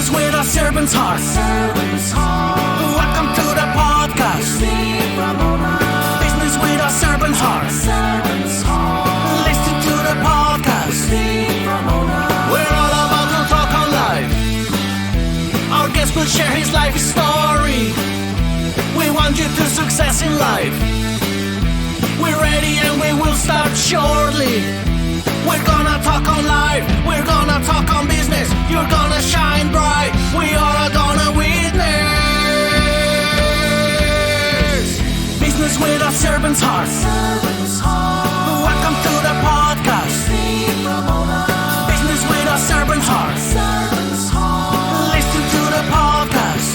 Business with a servant's heart. Welcome to the podcast. Steve Ramona. Business with a servant's heart. Listen to the podcast. Steve Ramona. We're all about to talk on life. Our guest will share his life story. We want you to success in life. We're ready and we will start shortly. We're gonna talk on life. We're gonna talk on business. You're gonna shine bright. We are gonna witness. Business with a servant's heart. Welcome to the podcast. Business with a servant's heart. Listen to the podcast.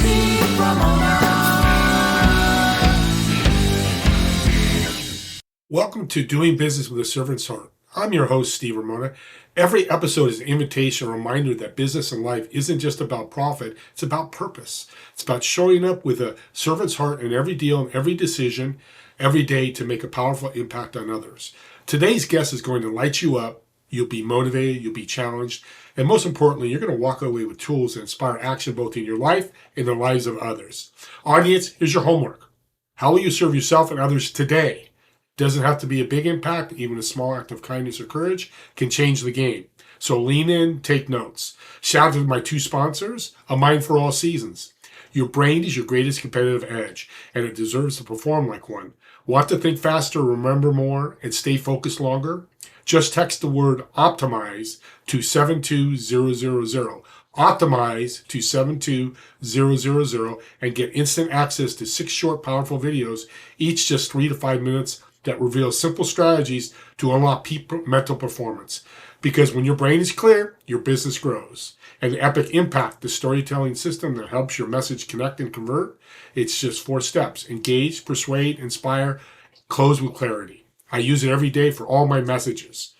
Welcome to Doing Business with a Servant's Heart. I'm your host, Steve Ramona. Every episode is an invitation, a reminder that business and life isn't just about profit, it's about purpose. It's about showing up with a servant's heart in every deal and every decision, every day to make a powerful impact on others. Today's guest is going to light you up. You'll be motivated, you'll be challenged, and most importantly, you're going to walk away with tools that inspire action both in your life and the lives of others. Audience, here's your homework. How will you serve yourself and others today? Doesn't have to be a big impact. Even a small act of kindness or courage can change the game. So lean in, take notes. Shout out to my two sponsors, A Mind for All Seasons. Your brain is your greatest competitive edge, and it deserves to perform like one. Want to think faster, remember more, and stay focused longer? Just text the word optimize to 72000. Optimize to 72000 and get instant access to 6 short, powerful videos, each just 3 to 5 minutes, that reveals simple strategies to unlock peak mental performance. Because when your brain is clear, your business grows. And Epic Impact, the storytelling system that helps your message connect and convert, it's just 4 steps. Engage, persuade, inspire, close with clarity. I use it every day for all my messages.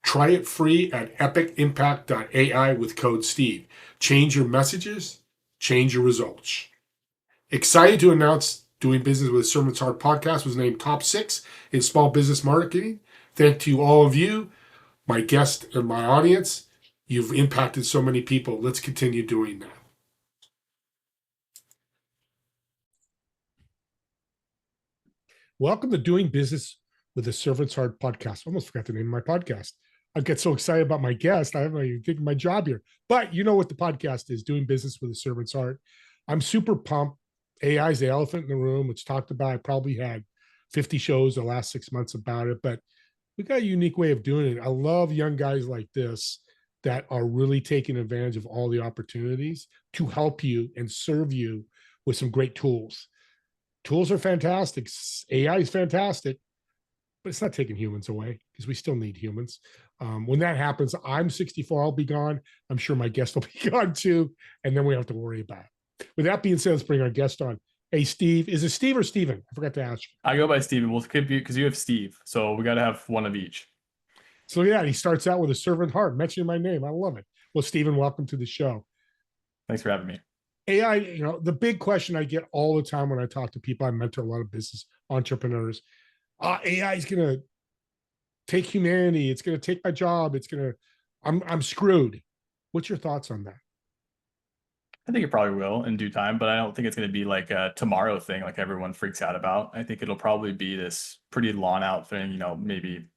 Try it free at epicimpact.ai with code STEVE. Change your messages, change your results. Excited to announce Doing Business with a Servant's Heart podcast was named top 6 in small business marketing. Thank you all of you, my guest and my audience. You've impacted so many people. Let's continue doing that. Welcome to Doing Business with a Servant's Heart podcast. I almost forgot the name of my podcast. I get so excited about my guest. I haven't even taken my job here. But you know what the podcast is, Doing Business with a Servant's Heart. I'm super pumped. AI is the elephant in the room. It's talked about. I probably had 50 shows the last 6 months about it, but we got a unique way of doing it. I love young guys like this that are really taking advantage of all the opportunities to help you and serve you with some great tools. Tools are fantastic. AI is fantastic, but it's not taking humans away because we still need humans. When that happens, I'm 64. I'll be gone. I'm sure my guest will be gone too. And then we have to worry about it. With that being said, let's bring our guest on. Hey, Steve. Is it Steve or Steven? I forgot to ask you. I go by Steven. Well, it could be because you have Steve. So we got to have one of each. So yeah, he starts out with a servant heart, mentioning my name. I love it. Well, Steven, welcome to the show. Thanks for having me. AI, the big question I get all the time when I talk to people, I mentor a lot of business entrepreneurs. AI is going to take humanity. It's going to take my job. I'm screwed. What's your thoughts on that? I think it probably will in due time, but I don't think it's going to be like a tomorrow thing like everyone freaks out about. I think it'll probably be this pretty long out thing, maybe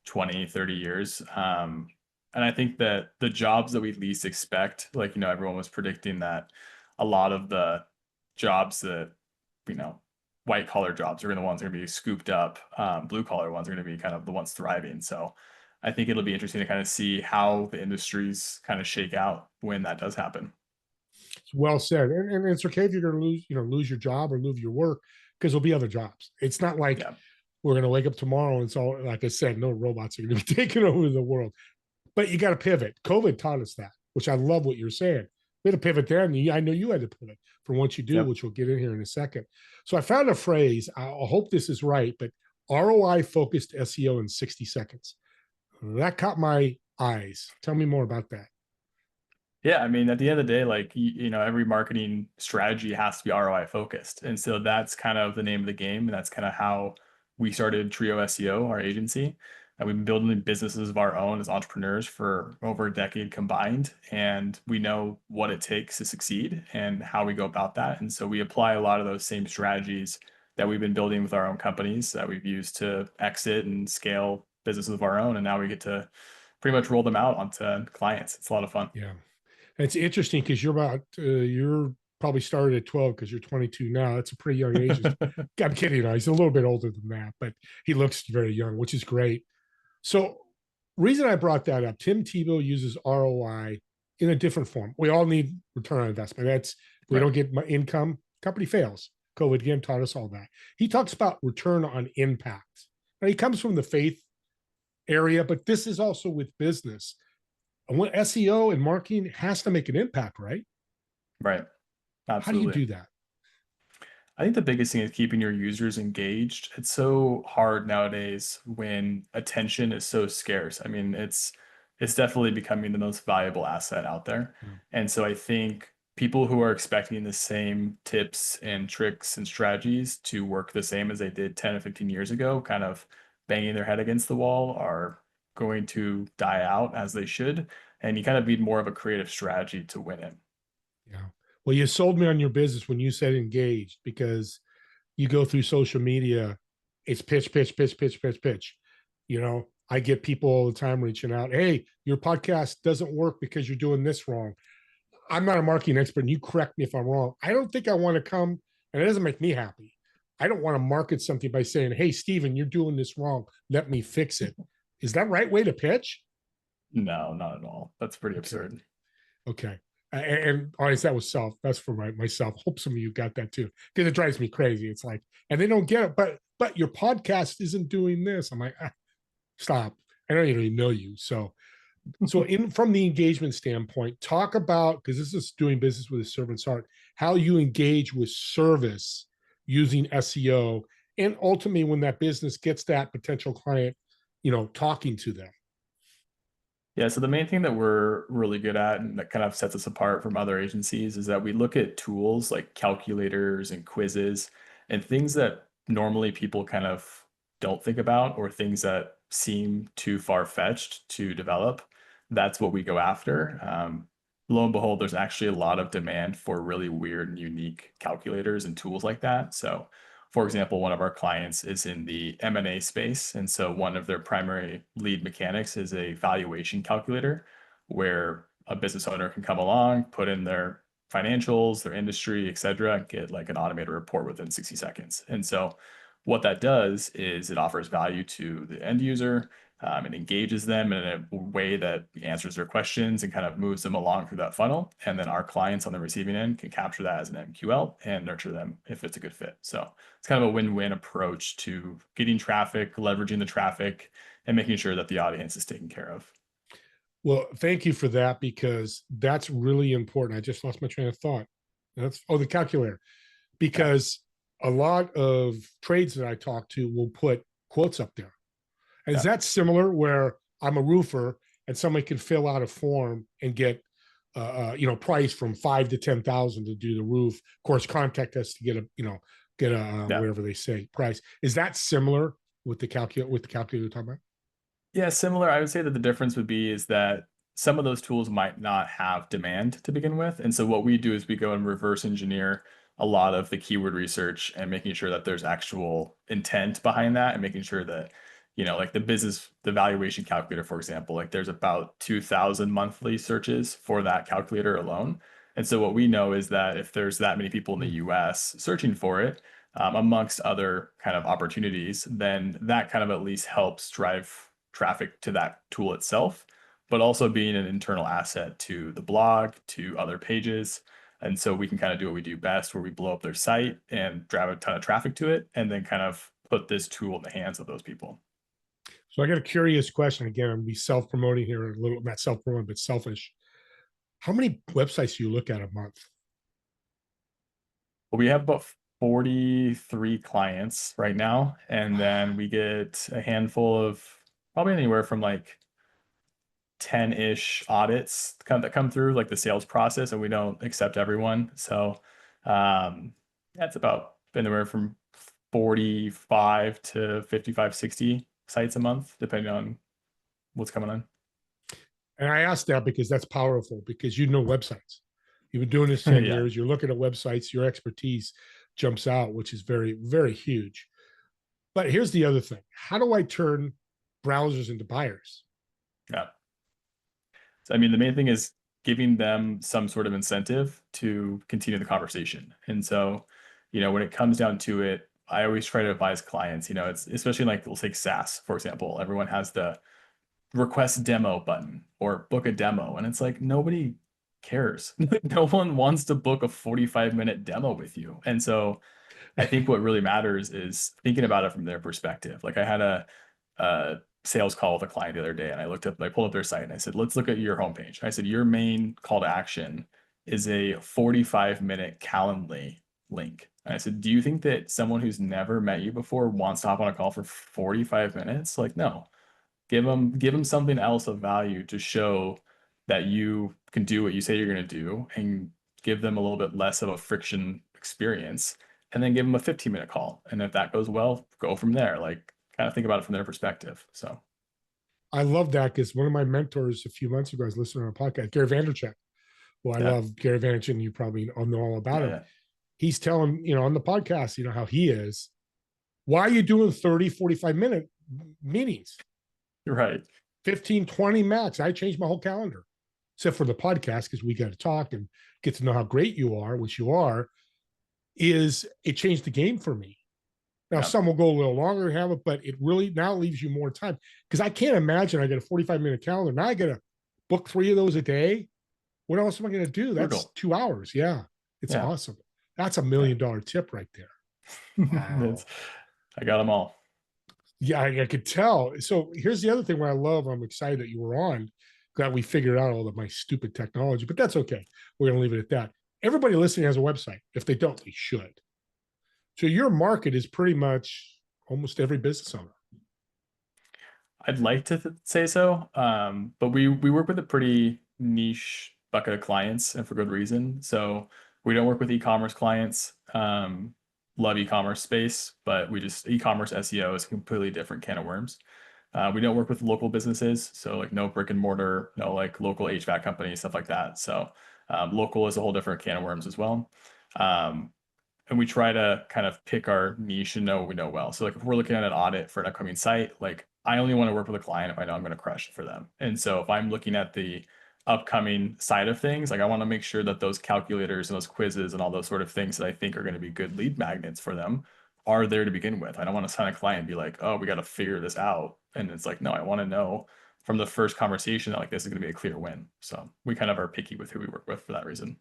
20, 30 years. And I think that the jobs that we least expect, like, everyone was predicting that a lot of the jobs that, white collar jobs are the ones that are going to be scooped up. Blue collar ones are going to be kind of the ones thriving. So I think it'll be interesting to kind of see how the industries kind of shake out when that does happen. Well said. And it's okay if you're going to lose your job or lose your work, because there'll be other jobs. It's not like we're going to wake up tomorrow and so, like I said, no robots are going to be taking over the world. But you got to pivot. COVID taught us that, which I love what you're saying. We had to pivot then. I know you had to pivot from what you do, which we'll get in here in a second. So I found a phrase. I hope this is right, but ROI focused SEO in 60 seconds. That caught my eyes. Tell me more about that. Yeah, I mean, at the end of the day, like, every marketing strategy has to be ROI focused. And so that's kind of the name of the game. And that's kind of how we started TrioSEO, our agency. And we've been building businesses of our own as entrepreneurs for over a decade combined. And we know what it takes to succeed and how we go about that. And so we apply a lot of those same strategies that we've been building with our own companies that we've used to exit and scale businesses of our own. And now we get to pretty much roll them out onto clients. It's a lot of fun. Yeah. It's interesting because you're probably started at 12 because you're 22 now. That's a pretty young age. I'm kidding. He's a little bit older than that, but he looks very young, which is great. So, reason I brought that up, Tim Tebow uses ROI in a different form. We all need return on investment. That's if we don't get income, company fails. COVID again taught us all that. He talks about return on impact. Now, he comes from the faith area, but this is also with business. And what SEO and marketing has to make an impact, right? Right. How do you Absolutely. do that? I think the biggest thing is keeping your users engaged. It's so hard nowadays when attention is so scarce. I mean, it's definitely becoming the most valuable asset out there. Yeah. And so I think people who are expecting the same tips and tricks and strategies to work the same as they did 10 or 15 years ago, kind of banging their head against the wall, are going to die out as they should. And you kind of need more of a creative strategy to win it. Yeah. Well, you sold me on your business when you said engaged because you go through social media, it's pitch, pitch, pitch, pitch, pitch, pitch. I get people all the time reaching out. Hey, your podcast doesn't work because you're doing this wrong. I'm not a marketing expert, and you correct me if I'm wrong. I don't think I want to come, and it doesn't make me happy. I don't want to market something by saying, "Hey, Steven, you're doing this wrong. Let me fix it." Is that right way to pitch? No, not at all. That's pretty Okay. absurd. Okay. And honestly, that was self. That's for myself. Hope some of you got that too, because it drives me crazy. It's like, and they don't get it. But your podcast isn't doing this. I'm like, stop. I don't even know you. So in from the engagement standpoint, talk about, because this is doing business with a servant's heart, how you engage with service using SEO, and ultimately when that business gets that potential client, talking to them. Yeah, so the main thing that we're really good at and that kind of sets us apart from other agencies is that we look at tools like calculators and quizzes and things that normally people kind of don't think about, or things that seem too far-fetched to develop. That's what we go after. Lo and behold, there's actually a lot of demand for really weird and unique calculators and tools like that. So for example, one of our clients is in the M&A space. And so one of their primary lead mechanics is a valuation calculator where a business owner can come along, put in their financials, their industry, et cetera, and get like an automated report within 60 seconds. And so what that does is it offers value to the end user. It engages them in a way that answers their questions and kind of moves them along through that funnel. And then our clients on the receiving end can capture that as an MQL and nurture them if it's a good fit. So it's kind of a win-win approach to getting traffic, leveraging the traffic, and making sure that the audience is taken care of. Well, thank you for that, because that's really important. I just lost my train of thought. The calculator, because a lot of trades that I talk to will put quotes up there. And is that similar where I'm a roofer and somebody can fill out a form and get, price from 5 to 10,000 to do the roof? Of course, contact us to get a whatever they say price. Is that similar with the calculator you're talking about? Yeah, similar. I would say that the difference would be is that some of those tools might not have demand to begin with. And so what we do is we go and reverse engineer a lot of the keyword research and making sure that there's actual intent behind that, and making sure that, like the valuation calculator, for example, like there's about 2,000 monthly searches for that calculator alone. And so what we know is that if there's that many people in the US searching for it, amongst other kind of opportunities, then that kind of at least helps drive traffic to that tool itself, but also being an internal asset to the blog, to other pages. And so we can kind of do what we do best, where we blow up their site and drive a ton of traffic to it, and then kind of put this tool in the hands of those people. So I got a curious question. Again, I'm gonna be self-promoting here, a little, not self-promoting, but selfish. How many websites do you look at a month? Well, we have about 43 clients right now, and then we get a handful of probably anywhere from like 10-ish audits that come through like the sales process, and we don't accept everyone. So that's about anywhere from 45 to 55, 60 sites a month, depending on what's coming on. And I asked that because that's powerful, because you know websites. You've been doing this 10 Yeah. years. You're looking at websites. Your expertise jumps out, which is very, very huge. But here's the other thing. How do I turn browsers into buyers? Yeah. So, I mean, the main thing is giving them some sort of incentive to continue the conversation. And so, when it comes down to it, I always try to advise clients, it's especially like, we'll take SaaS, for example. Everyone has the request demo button or book a demo. And it's like, nobody cares. No one wants to book a 45-minute demo with you. And so I think what really matters is thinking about it from their perspective. Like, I had a sales call with a client the other day, and I pulled up their site and I said, let's look at your homepage. I said, your main call to action is a 45-minute Calendly link. And I said, do you think that someone who's never met you before wants to hop on a call for 45 minutes? Like, no. Give them something else of value to show that you can do what you say you're going to do, and give them a little bit less of a friction experience, and then give them a 15-minute call. And if that goes well, go from there. Like, kind of think about it from their perspective. So I love that, because one of my mentors a few months ago, I was listening on a podcast, Gary Vaynerchuk. Well, I love Gary Vaynerchuk, and you probably know all about him. yeah. He's telling, on the podcast, how he is. Why are you doing 30, 45-minute meetings? Right. 15, 20 max. I changed my whole calendar, except for the podcast, because we got to talk and get to know how great you are, which you are. It changed the game for me. Now, some will go a little longer and have it, but it really now leaves you more time, because I can't imagine I get a 45-minute calendar. Now I got to book 3 of those a day. What else am I going to do? That's Brutal. 2 hours. Yeah. It's awesome. That's $1 million tip right there. Wow. I got them all. Yeah, I could tell. So here's the other thing where I'm excited that you were on. Glad we figured out all of my stupid technology, but that's okay. We're going to leave it at that. Everybody listening has a website. If they don't, they should. So your market is pretty much almost every business owner. I'd like to say so, but we work with a pretty niche bucket of clients, and for good reason. So we don't work with e-commerce clients. Love e-commerce space, but e-commerce SEO is a completely different can of worms. We don't work with local businesses, so like no brick and mortar, no like local HVAC companies, stuff like that. So local is a whole different can of worms as well. And we try to kind of pick our niche and know what we know well. So like, if we're looking at an audit for an upcoming site, like, I only want to work with a client if I know I'm going to crush it for them. And so if I'm looking at the upcoming side of things, like, I want to make sure that those calculators and those quizzes and all those sort of things that I think are going to be good lead magnets for them are there to begin with. I don't want to sign a client and be like, oh, we got to figure this out. And it's like, no, I want to know from the first conversation that like, this is going to be a clear win. So we kind of are picky with who we work with for that reason.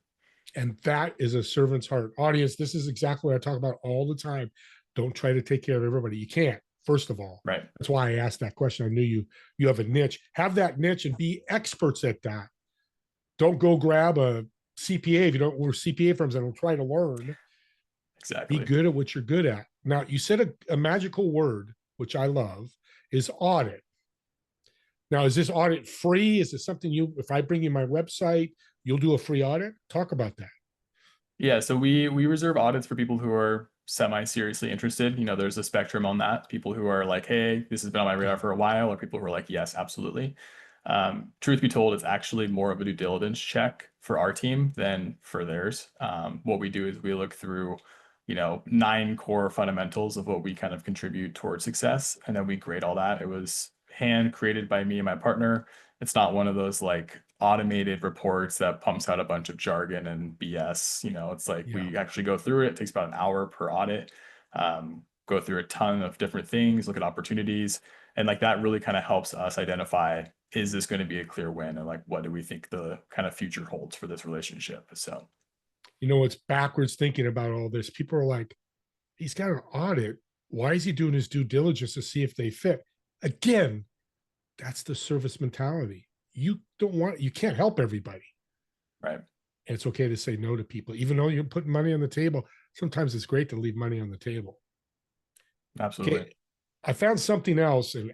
And that is a servant's heart. Audience, this is exactly what I talk about all the time. Don't try to take care of everybody. You can't, first of all. Right. That's why I asked that question. I knew you have a niche. Have that niche and be experts at that. Don't go grab a CPA if you don't work CPA firms and don't try to learn. Exactly. Be good at what you're good at. Now, you said a magical word, which I love, is audit. Now, is this audit free? Is this something if I bring you my website, you'll do a free audit? Talk about that. Yeah, so we reserve audits for people who are semi-seriously interested. There's a spectrum on that. People who are like, hey, this has been on my radar for a while, or people who are like, yes, absolutely. Truth be told, it's actually more of a due diligence check for our team than for theirs. What we do is we look through, 9 core fundamentals of what we kind of contribute towards success, and then we grade all that. It was hand created by me and my partner. It's not one of those like automated reports that pumps out a bunch of jargon and BS. It's like, we actually go through it. It takes about an hour per audit, go through a ton of different things, look at opportunities. And like, that really kind of helps us identify, is this going to be a clear win? And like, what do we think the kind of future holds for this relationship? So, it's backwards thinking about all this. People are like, he's got an audit. Why is he doing his due diligence to see if they fit? Again, that's the service mentality. You can't help everybody. Right. And it's okay to say no to people, even though you're putting money on the table. Sometimes it's great to leave money on the table. Absolutely. Okay. I found something else, and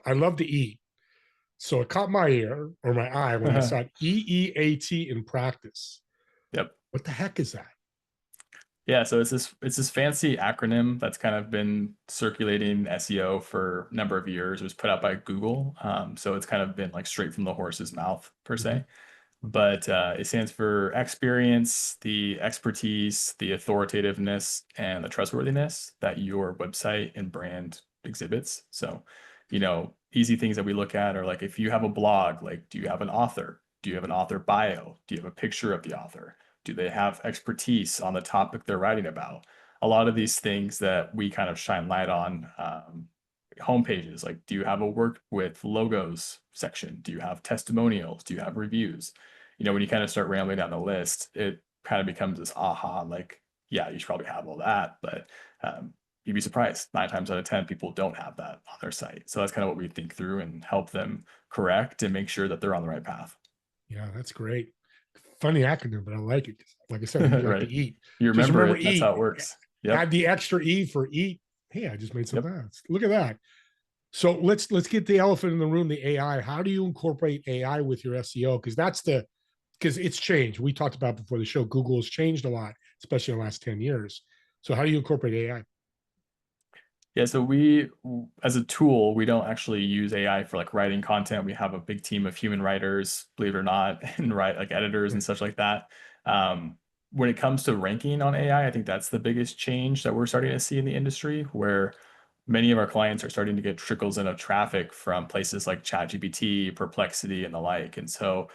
I love to eat. So it caught my ear or my eye when I saw EEAT in practice. Yep. What the heck is that? Yeah, so it's this fancy acronym that's kind of been circulating SEO for a number of years. It was put out by Google, so it's kind of been like straight from the horse's mouth per Mhm. se. But it stands for experience, the expertise, the authoritativeness, and the trustworthiness that your website and brand exhibits. So, easy things that we look at are like if you have a blog, like do you have an author? Do you have an author bio? Do you have a picture of the author? Do they have expertise on the topic they're writing about? A lot of these things that we kind of shine light on. Homepages, like do you have a work with logos section? Do you have testimonials? Do you have reviews? When you kind of start rambling down the list, it kind of becomes this aha, like, yeah, you should probably have all that, but you'd be surprised. 9 times out of 10, people don't have that on their site. So that's kind of what we think through and help them correct and make sure that they're on the right path. Yeah, that's great. Funny acronym, but I like it. Like I said, we like to Right. eat. You Just remember remember it, that's how eat. it works. Add Yep. the extra E for eat. Hey, I just made Yep. something else. Look at that. So let's get the elephant in the room, the AI. How do you incorporate AI with your SEO? Because it's changed. We talked about before the show. Google has changed a lot, especially in the last 10 years. So how do you incorporate AI? Yeah, so as a tool, we don't actually use AI for like writing content. We have a big team of human writers, believe it or not, and write like editors and Right. such like that. When it comes to ranking on AI, I think that's the biggest change that we're starting to see in the industry, where many of our clients are starting to get trickles in of traffic from places like ChatGPT, Perplexity, and the like. And so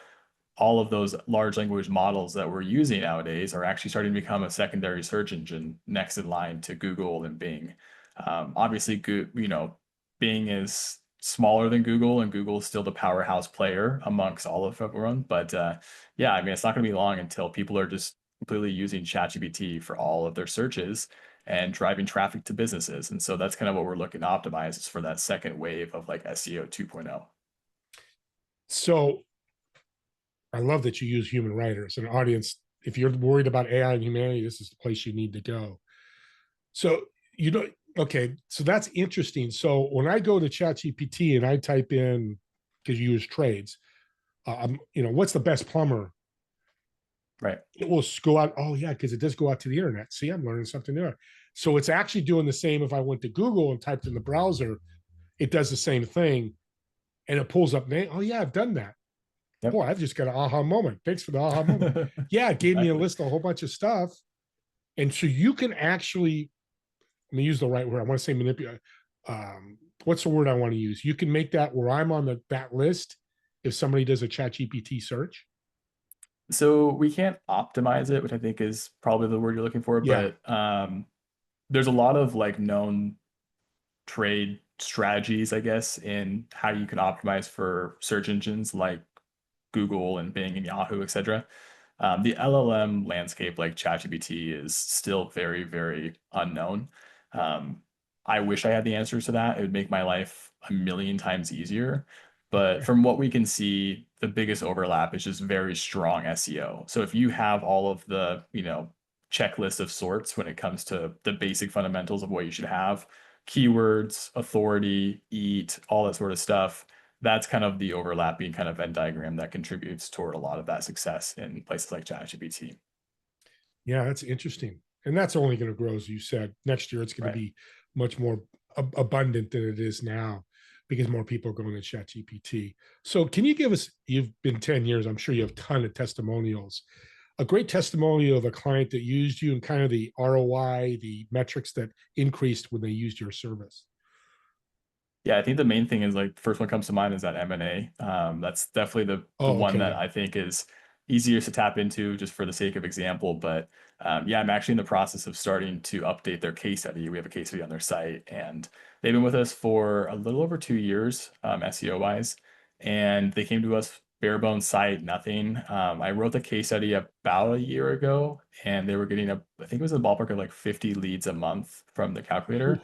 all of those large language models that we're using nowadays are actually starting to become a secondary search engine next in line to Google and Bing. Obviously, Bing is smaller than Google, and Google is still the powerhouse player amongst all of everyone. But yeah, I mean, it's not going to be long until people are just completely using ChatGPT for all of their searches and driving traffic to businesses. And so that's kind of what we're looking to optimize is for that second wave of like SEO 2.0. So I love that you use human writers. An audience, if you're worried about AI and humanity, this is the place you need to go. So you know, okay, so that's interesting. So when I go to ChatGPT and I type in, because you use trades, what's the best plumber? Right. It will go out. Oh yeah, because it does go out to the internet. See, I'm learning something new. So it's actually doing the same. If I went to Google and typed in the browser, it does the same thing, and it pulls up name. Oh yeah, I've done that. Yep. Boy, I've just got an aha moment. Thanks for the aha moment. Yeah, it gave me a Exactly. list of a whole bunch of stuff, and so you can actually. Let me use the right word. I want to say manipulate. What's the word I want to use? You can make that where I'm on that list if somebody does a Chat GPT search. So we can't optimize it, which I think is probably the word you're looking for, Yeah. but there's a lot of like known trade strategies, I guess, in how you can optimize for search engines like Google and Bing and Yahoo, etc. The LLM landscape, like ChatGPT, is still very, very unknown. Um, I wish I had the answers to that. It would make my life a million times easier. But from what we can see, the biggest overlap is just very strong SEO. So if you have all of the, checklist of sorts when it comes to the basic fundamentals of what you should have, keywords, authority, EAT, all that sort of stuff, that's kind of the overlapping kind of Venn diagram that contributes toward a lot of that success in places like ChatGPT. Yeah, that's interesting. And that's only going to grow, as you said. Next year, it's going to Right. be much more abundant than it is now because more people are going to Chat GPT. So, can you give us, you've been 10 years, I'm sure you have a ton of testimonials, a great testimonial of a client that used you and kind of the ROI, the metrics that increased when they used your service? Yeah, I think the main thing is like first one comes to mind is that M&A. That's definitely the Oh, one okay. that Yeah. I think is easier to tap into just for the sake of example. But yeah, I'm actually in the process of starting to update their case study. We have a case study on their site, and they've been with us for a little over 2 years, SEO wise, and they came to us bare bones site, nothing. I wrote the case study about a year ago, and they were getting I think it was in the ballpark of like 50 leads a month from the calculator. Ooh,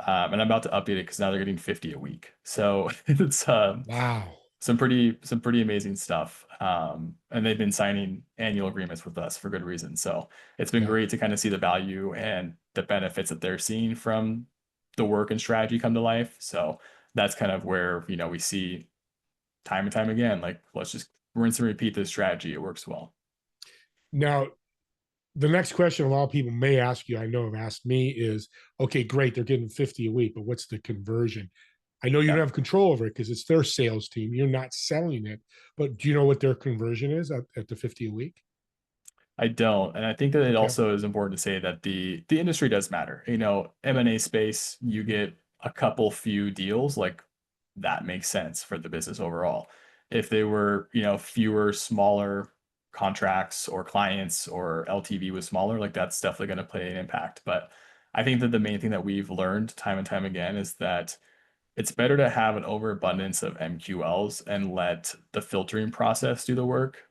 And I'm about to update it because now they're getting 50 a week. So it's wow. some pretty amazing stuff. And they've been signing annual agreements with us for good reason. So it's been Yeah. great to kind of see the value and the benefits that they're seeing from the work and strategy come to life. So that's kind of where, we see time and time again, like let's just rinse and repeat this strategy. It works well. Now, The next question a lot of people may ask you, I know have asked me, is okay, great, they're getting 50 a week, but what's the conversion? I know you don't Yeah, have control over it because it's their sales team. You're not selling it, but do you know what their conversion is at the 50 a week? I don't. And I think that it Okay. also is important to say that the industry does matter. You know, M&A space, you get a couple few deals, like that makes sense for the business overall. If they were, you know, fewer, smaller contracts or clients or LTV was smaller, like that's definitely going to play an impact. But I think that the main thing that we've learned time and time again is that it's better to have an overabundance of MQLs and let the filtering process do the work,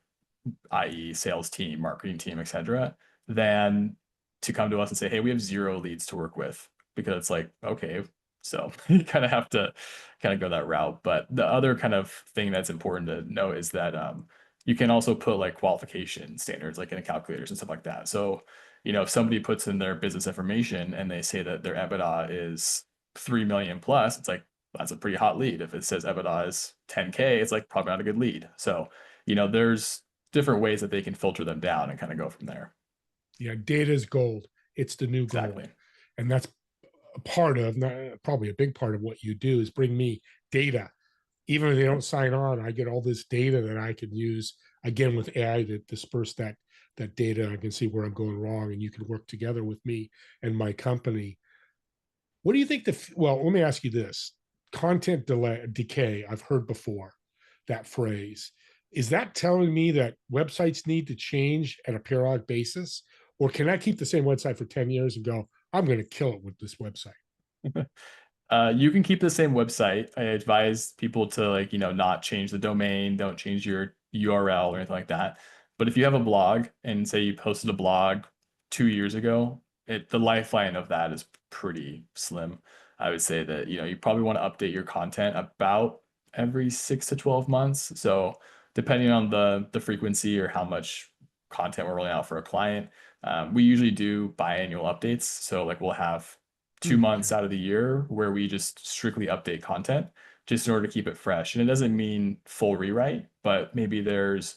i.e., sales team, marketing team, etc., than to come to us and say, hey, we have zero leads to work with. Because it's like, okay, so you kind of have to kind of go that route. But the other kind of thing that's important to know is that you can also put like qualification standards like in a calculators and stuff like that. So, you know, if somebody puts in their business information and they say that their EBITDA is 3 million plus, it's like, that's a pretty hot lead. If it says EBITDA is 10K, it's like probably not a good lead. So, you know, there's different ways that they can filter them down and kind of go from there. Yeah, data is gold. It's the new gold. Exactly. And that's a part of, not, probably a big part of what you do is bring me data. Even if they don't Yep. sign on, I get all this data that I can use again with AI to disperse that data. I can see where I'm going wrong, and you can work together with me and my company. What do you think well, let me ask you this. Content delay, decay, I've heard before that phrase. Is that telling me that websites need to change at a periodic basis? Or can I keep the same website for 10 years and go, I'm going to kill it with this website? You can keep the same website. I advise people to like, you know, not change the domain, don't change your URL or anything like that. But if you have a blog and say you posted a blog 2 years ago, the lifeline of that is pretty slim. I would say that, you know, you probably want to update your content about every 6 to 12 months. So depending on the frequency or how much content we're rolling out for a client, we usually do biannual updates. So like we'll have 2 months Okay. out of the year where we just strictly update content just in order to keep it fresh. And it doesn't mean full rewrite, but maybe there's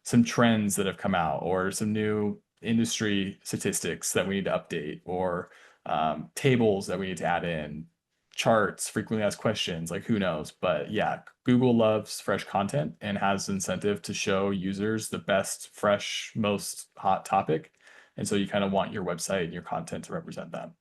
some trends that have come out or some new industry statistics that we need to update or tables that we need to add in, charts, frequently asked questions, like who knows. But yeah, Google loves fresh content and has incentive to show users the best, fresh, most hot topic. And so you kind of want your website and your content to represent that.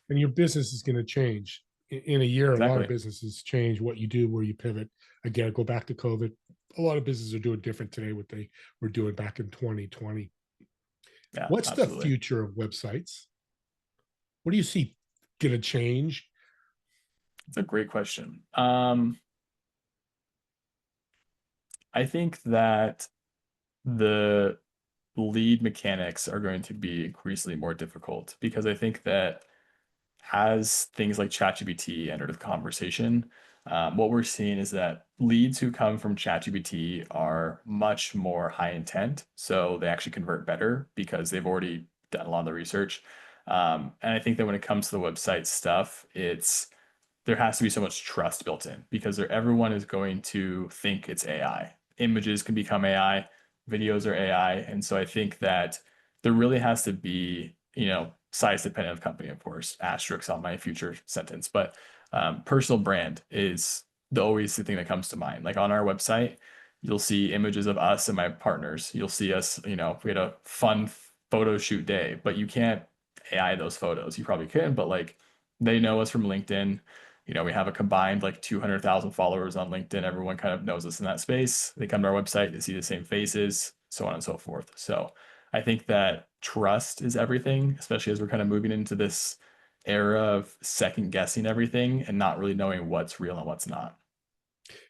And your business is going to change in a year. A lot of Exactly. businesses change what you do, where you pivot. Again, go back to COVID. A lot of businesses are doing different today what they were doing back in 2020. Yeah, What's the absolutely. future of websites? What do you see going to change? It's a great question. I think that the lead mechanics are going to be increasingly more difficult because I think that as things like ChatGPT enter the conversation, what we're seeing is that leads who come from ChatGPT are much more high intent. So they actually convert better because they've already done a lot of the research. And I think that when it comes to the website stuff, there has to be so much trust built in because everyone is going to think it's AI. Images can become AI, videos are AI. And so I think that there really has to be, you know, size dependent of company, of course, asterisks on my future sentence, but personal brand is always the thing that comes to mind. Like on our website, you'll see images of us and my partners. You'll see us, you know, we had a fun photo shoot day, but you can't AI those photos. You probably can, but like they know us from LinkedIn. You know, we have a combined like 200,000 followers on LinkedIn. Everyone kind of knows us in that space. They come to our website, they see the same faces, so on and so forth. So I think that trust is everything, especially as we're kind of moving into this era of second guessing everything and not really knowing what's real and what's not.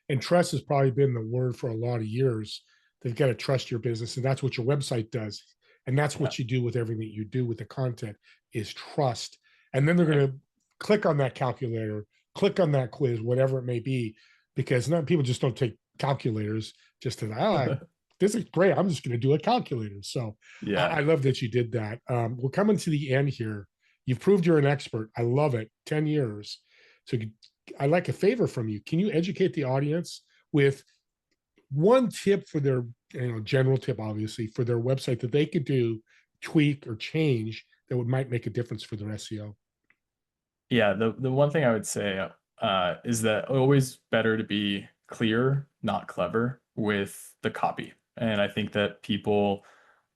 And trust has probably been the word for a lot of years. They've got to trust your business, and that's what your website does. And that's Yeah. what you do with everything you do with the content is trust. And then they're Right. going to click on that calculator, click on that quiz, whatever it may be, because not people just don't take calculators just to this is great. I'm just going to do a calculator. So Yeah. I love that you did that. We're coming to the end here. You've proved you're an expert. I love it. 10 years. So I'd like a favor from you. Can you educate the audience with one tip for their, general tip, obviously, for their website that they could do tweak or change that might make a difference for their SEO? Yeah, the one thing I would say is that always better to be clear, not clever with the copy. And I think that people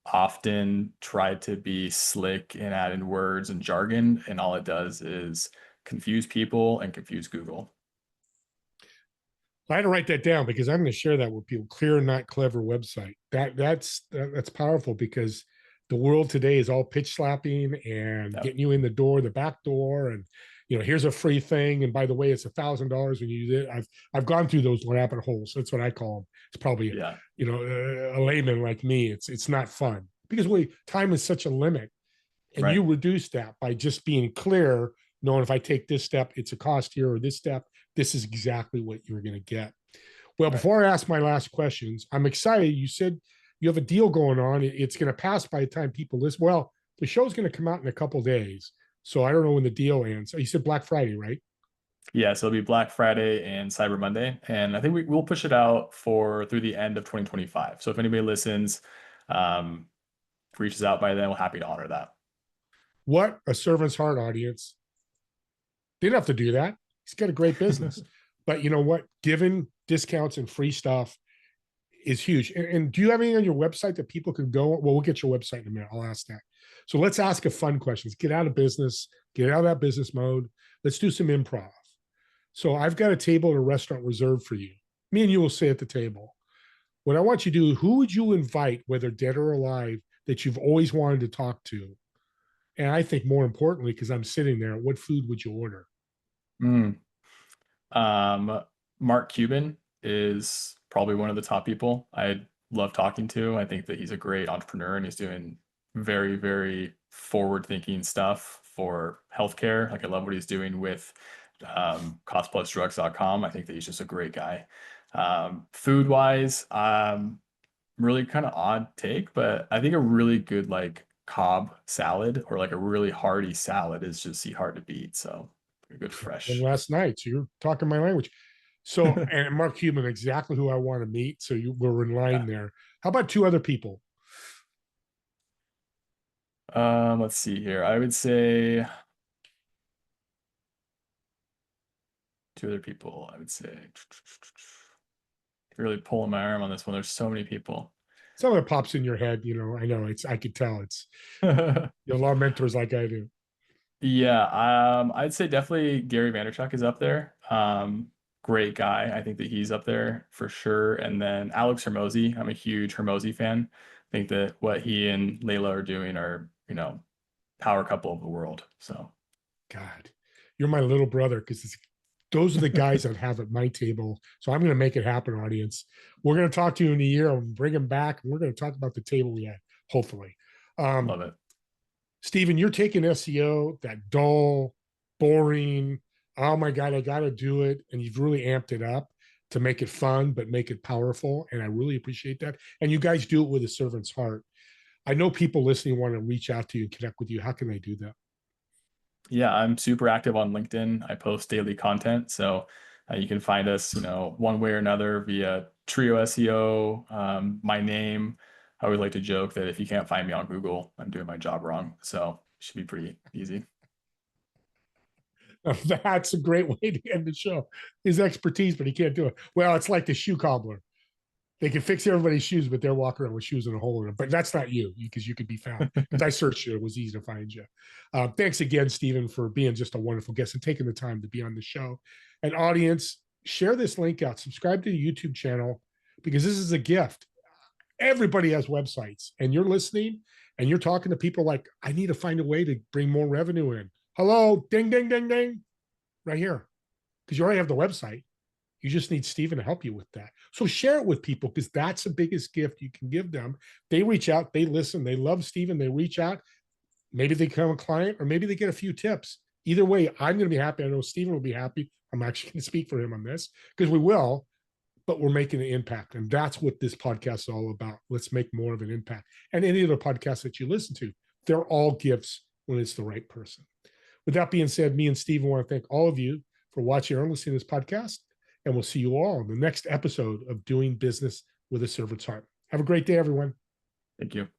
often try to be slick and add in words and jargon, and all it does is confuse people and confuse Google. I had to write that down because I'm going to share that with people. Clear, not clever website. That's powerful because the world today is all pitch slapping and Yep. getting you in the door, the back door, and here's a free thing. And by the way, it's $1,000 when you do it. I've gone through those rabbit holes. That's what I call them. It's probably Yeah. A layman like me. It's not fun because time is such a limit, and Right. you reduce that by just being clear, knowing if I take this step, it's a cost here, or this step, this is exactly what you're going to get. Well, before I ask my last questions, I'm excited. You said you have a deal going on. It's going to pass by the time people listen. Well, the show's going to come out in a couple of days, so I don't know when the deal ends. You said Black Friday, right? Yeah, so it'll be Black Friday and Cyber Monday, and I think we'll push it out through the end of 2025. So if anybody listens, reaches out by then, we're happy to honor that. What a servant's heart, audience. Didn't have to do that. He's got a great business. But you know what? Giving discounts and free stuff is huge. And do you have anything on your website that people can go? Well, we'll get your website in a minute. I'll ask that. So let's ask a fun question. Get out of business, get out of that business mode. Let's do some improv. So I've got a table at a restaurant reserved for you. Me and you will sit at the table. What I want you to do, who would you invite, whether dead or alive, that you've always wanted to talk to? And I think more importantly, because I'm sitting there, what food would you order? Mark Cuban is probably one of the top people I love talking to. I think that he's a great entrepreneur and he's doing very, very forward-thinking stuff for healthcare. Like I love what he's doing with costplusdrugs.com. I think that he's just a great guy. Food-wise, really kind of odd take, but I think a really good like Cobb salad or like a really hearty salad is just hard to beat. So a good fresh. And last night, so you're talking my language. So, and Mark Cuban, exactly who I want to meet. So you were in line there. How about two other people? Let's see here. I would say two other people. I would say really pulling my arm on this one. There's so many people. Some of it pops in your head, I know I could tell it's you have a lot of mentors like I do. Yeah, I'd say definitely Gary Vaynerchuk is up there. Great guy. I think that he's up there for sure. And then Alex Hormozi, I'm a huge Hormozi fan. I think that what he and Layla are doing are, power couple of the world. So, God, you're my little brother because those are the guys I'd have at my table. So I'm going to make it happen, audience. We're going to talk to you in a year and bring them back. And we're going to talk about the table we had, hopefully. love it. Steven, you're taking SEO, that dull, boring, oh my God, I got to do it. And you've really amped it up to make it fun, but make it powerful. And I really appreciate that. And you guys do it with a servant's heart. I know people listening want to reach out to you and connect with you. How can they do that? Yeah, I'm super active on LinkedIn. I post daily content. So you can find us, one way or another via TrioSEO, my name. I always like to joke that if you can't find me on Google, I'm doing my job wrong. So it should be pretty easy. That's a great way to end the show. His expertise, but he can't do it. Well, it's like the shoe cobbler. They can fix everybody's shoes, but they're walking around with shoes in a hole in them. But that's not you, because you could be found. Because I searched you, it was easy to find you. Thanks again, Steven, for being just a wonderful guest and taking the time to be on the show. And audience, share this link out. Subscribe to the YouTube channel, because this is a gift. Everybody has websites, and you're listening, and you're talking to people like, I need to find a way to bring more revenue in. Hello, ding, ding, ding, ding, right here. Because you already have the website. You just need Steven to help you with that. So share it with people, because that's the biggest gift you can give them. They reach out, they listen, they love Steven, they reach out. Maybe they become a client, or maybe they get a few tips. Either way, I'm going to be happy. I know Steven will be happy. I'm actually going to speak for him on this, because we will, but we're making an impact. And that's what this podcast is all about. Let's make more of an impact. And any other podcasts that you listen to, they're all gifts when it's the right person. With that being said, me and Steven want to thank all of you for watching or listening to this podcast. And we'll see you all in the next episode of Doing Business with a Servant's Heart. Have a great day, everyone. Thank you.